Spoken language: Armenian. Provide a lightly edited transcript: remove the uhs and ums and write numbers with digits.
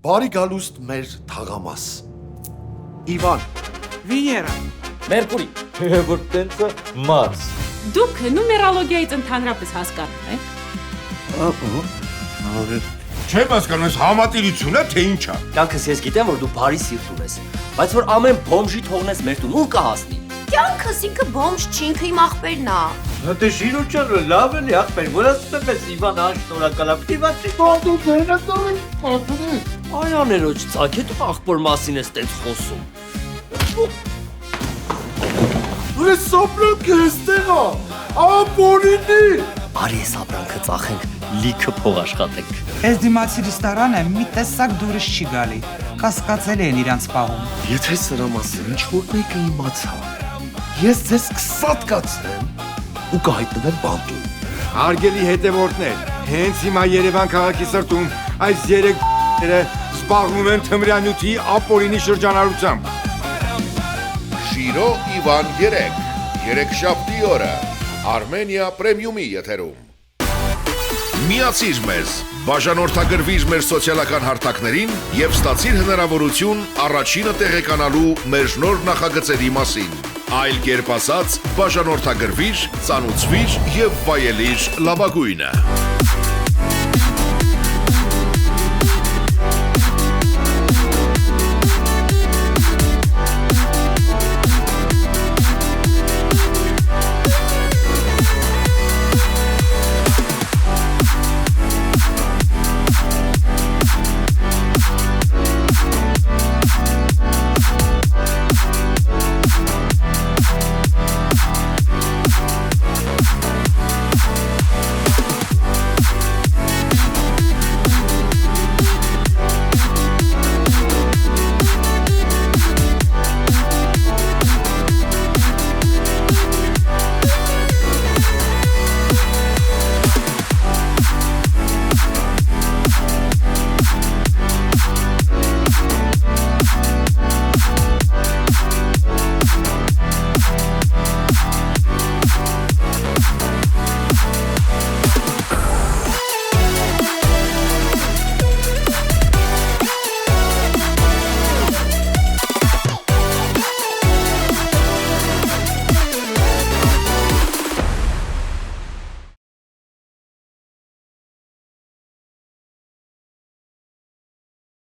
Բարի գալուստ մեր թաղամաս։ Իվան։ Վեներա։ Մերկուրի։ Որ տենցը Մարս։ Դուք նումերալոգիայից ընդհանրապես հասկանում եք։ Չեմ հասկանում, ես համատիրություն է, թե ինչ է։ Կյանքս ես գիտեմ, որ դու բարի սիրտ ունես, բայց որ ամեն բոմժի թողնես մեր տուն, ուր կհասնի։ Կյանքս ինքը բոմժ չի, ինքը իմ աղբերն է։ Դե շիրուչանը լավ էլի ախպեր, որ ասում ես Իվան շնորհակալ եմ։ Դիվացի բոդու վերադառնի։ Այաներոջ ծագ է դու աղբոր մասին ես տենց խոսում։ Ուրես սապրանքը էստեղ է, ապորինի։ Բարի ես ապրանքը ծախենք, լիքը փող աշխատենք։ Այս դիմացի ռեստորանը մի տեսակ դուրս չի գալի։ Կասկածել են իրանց պահում։ Եթե սրա մասին ինչ-որ մեկը իմացա, ես ձեզ կսատկացնեմ ու կհայտնվեմ բանտում։ Հարգելի հետևորդներ, հենց հիմա Երևան քաղաքի սրտում այս 3 ները զբաղվում են թմրանյութի ապօրինի շրջանառությամբ։ Շիրո Իվան 3, երեքշաբթի օրը, Armenia Premium-ի եթերում։ Միացիր մեզ, բաժանորդագրվիր մեր սոցիալական հարթակներին և ստացիր հնարավորություն առաջինը տեղեկանալու մեր նոր նախագծերի մասին։ Այլ կերպ ասած, բաժանորդագրվիր, ծանուցվիր և վայելիր լավագույնը։